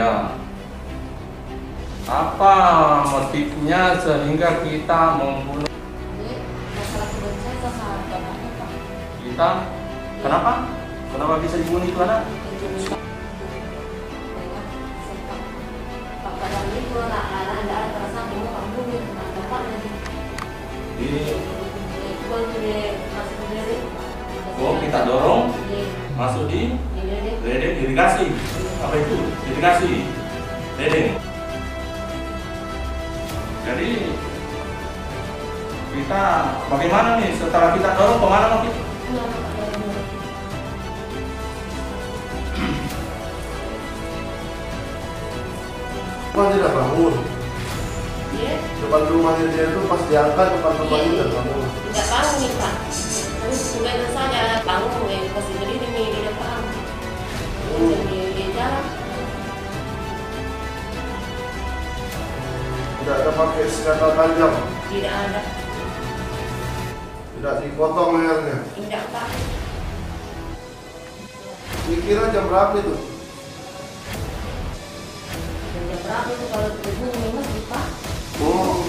Ya. Apa motifnya sehingga kita membunuh? Masalah kebencian sama bapaknya, Pak. Kita? Kenapa? Kenapa bisa dibunuh itu anak? Bapak dan ibu anak ada perasaan mau kamu dengan bapaknya. Ini. Bukan dia masuk ke diri. Oh, kita dorong masuk di ledeng irigasi. Apa itu? Irigasi. Ledeng. Jadi kita bagaimana nih setelah kita dorong kemana mau kita? Kok tidak bangun? Iya. Depan rumahnya dia itu pas diangkat depan rumahnya tidak bangun. Tidak bangun nih, Pak. Terus kemudian saja bangun kasih berdiri nih di depan. Di jalan. Tidak ada pakai senjata tajam. Tidak ada. Tidak dipotong lehernya. Tidak, Pak. Dikira jam berapa itu? Jam berapa itu kalau berbunyi masih, Pak? Oh,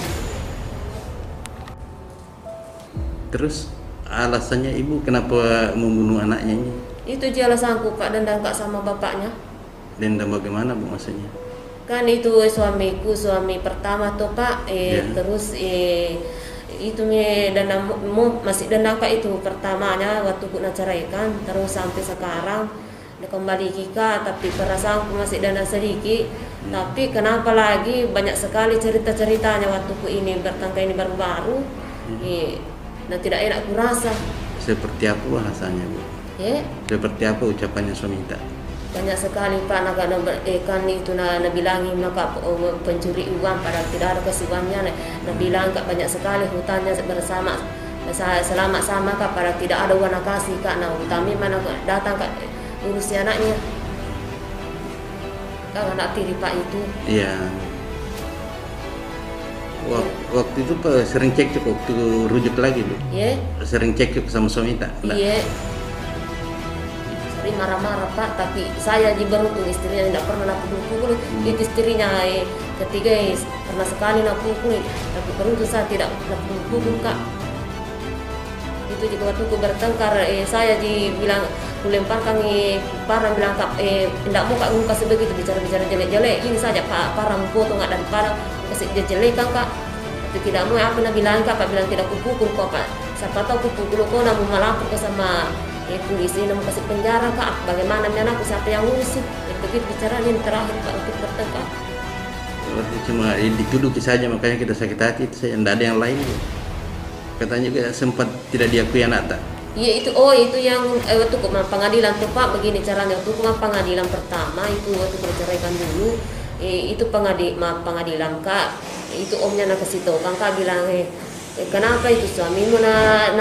Terus alasannya ibu kenapa membunuh anaknya ini? Itu je alasanku, Kak, dendam Kak sama bapaknya. Dendam bagaimana bu maksudnya? Kan itu suamiku, suami pertama tuh, Pak. Ya. Terus itu dendam masih dendam Kak itu pertamanya waktu ku ceraikan, terus sampai sekarang dia kembali Kika, tapi perasaanku masih dendam sedikit. Tapi kenapa lagi banyak sekali cerita-ceritanya waktu ku ini bertangga ini baru-baru. Dan tidak enak ku rasa. Seperti apa bahasanya bu? Ya. Seperti apa ucapannya suami tak? Banyak sekali Pak naga kan itu na bilangi maka pencuri uang padahal tidak ada kasih uangnya na bilang Kak banyak sekali hutannya bersama selamat sama Kak padahal tidak ada uang kasih Kak. Nah utami mana datang Kak urusi anaknya Kak anak tiri Pak itu. Iya. Waktu itu sering cekcok waktu rujuk lagi bu? Iya. Sering cekcok sama suami tak? Iya. Sering marah-marah Pak, tapi saya di beruntung istrinya tidak pernah nak pukul. Itu istrinya ketiga pernah sekali nak pukul, tapi beruntung saya tidak nak pukul Kak. Itu juga waktu ku bertengkar, saya dibilang kulemparkan parang bilang Kak, tidak mau Kak kasih begitu bicara-bicara jelek-jelek. Ini saja Pak, parang foto nggak daripada kasih jelek kan Kak. Tapi tidak mau apa nak bilang Kak, bilang tidak kupukul kok Pak. Siapa tahu kupukul kok, namun melapor ke sama polisi mau kasih penjara Kak, bagaimana anakku siapa yang ngurusin? Begitu bicaranya yang terakhir Pak untuk bertengkar. Berarti cuma dituduh saja makanya kita sakit hati itu saja, tidak ada yang lain. Katanya juga sempat tidak diakui anak tak? Iya itu yang waktu ke pengadilan tuh Pak begini caranya waktu ke pengadilan pertama itu waktu berceraikan dulu itu pengadilan Kak itu omnya nak kasih tahu Kak bilang kenapa itu suamimu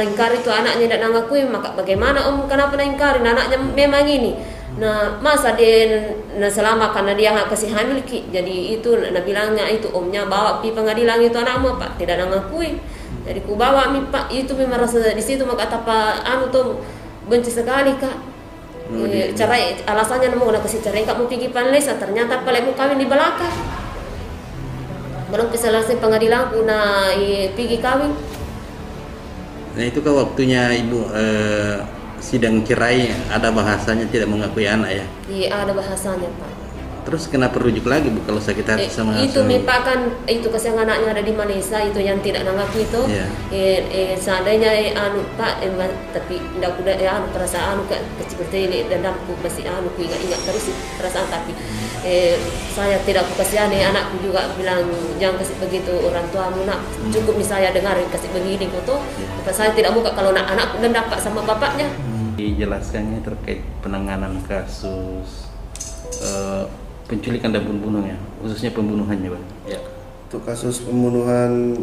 ingkar itu anaknya tidak ngakui, maka bagaimana om kenapa ingkarin anaknya memang ini. Nah masa dia selama karena dia nggak kasih hamil Ki, jadi itu bilangnya itu omnya bawa pi pengadilan itu anakmu Pak tidak ngakui. Jadi ku bawa mi Pak itu memang rasa di situ maka apa tuh benci sekali Kak. Cara alasannya mau kasih cerai Kak mau pergi panlesa ternyata paling mau kawin di belakang. Belum selesai pengadilan guna pergi kawin. Nah itu kan waktunya ibu sidang cerai ada bahasanya tidak mengakui anak ya? Iya ada bahasanya Pak. Terus kenapa rujuk lagi bu kalau sakit hati sama itu suami? Pak kan itu kasihan anaknya ada di Malaysia itu yang tidak mengakui itu. Yeah. Seandainya Pak tapi tidak kuda perasaan seperti ini dendamku masih ku ingat terus perasaan tapi saya tidak ku kasihani anakku juga bilang jangan kasih begitu orang tuamu nak cukup misalnya dengar kasih begini gitu. Yeah. Saya tidak mau kalau anakku dendam Pak sama bapaknya. Dijelaskannya terkait penanganan kasus penculikan dan pembunuhan ya, khususnya pembunuhannya Bang. Ya. Untuk kasus pembunuhan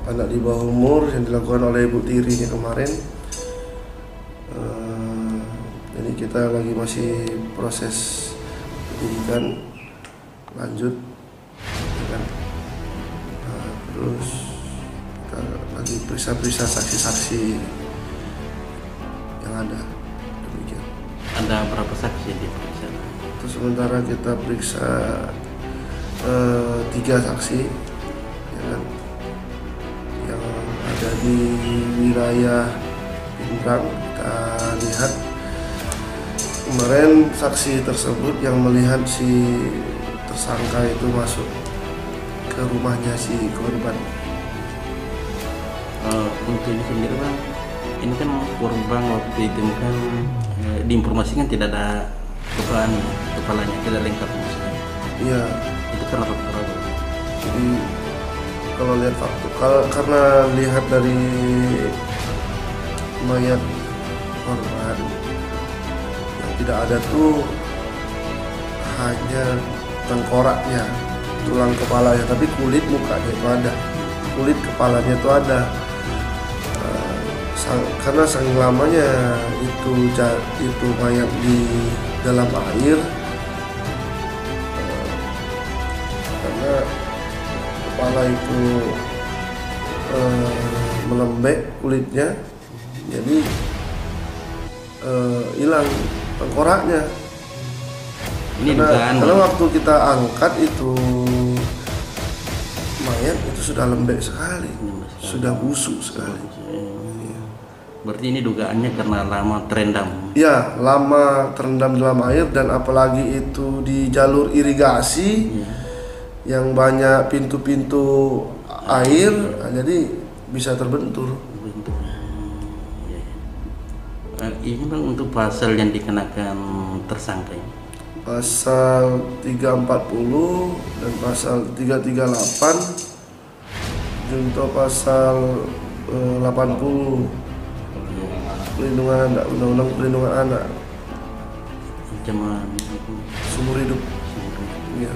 anak di bawah umur yang dilakukan oleh ibu tirinya kemarin, jadi kita lagi masih proses penyidikan lanjut, ya kan? Terus kita lagi periksa saksi-saksi yang ada. Demikian. Ada berapa saksi di periksa? Untuk sementara kita periksa 3 saksi, ya kan, yang ada di wilayah Pindrang. Kita lihat kemarin saksi tersebut yang melihat si tersangka itu masuk ke rumahnya si korban. Untuk ini sendiri bang, ini kan korban waktu ditemukan diinformasikan tidak ada kepalanya, tidak lengkap maksudnya. Iya. Itu kenapa Bang? Jadi kalau lihat fakta, karena lihat dari mayat korban yang tidak ada tuh hanya tengkoraknya, tulang kepalanya, tapi kulit mukanya itu ada, kulit kepalanya itu ada. Karena saking lamanya itu mayat di dalam air, karena kepala itu melembek kulitnya, jadi hilang tengkoraknya. Ini dugaan Karena waktu kita angkat itu mayat itu sudah lembek sekali, sudah busuk sekali. Berarti ini dugaannya karena lama terendam. Ya, lama terendam dalam air, dan apalagi itu di jalur irigasi yang banyak pintu-pintu air, jadi bisa terbentur. Ini bang, untuk pasal yang dikenakan tersangka ini, Pasal 340 dan pasal 338, junto pasal 80 pelindungan anak, undang-undang pelindungan anak, ancaman seumur hidup. Ya.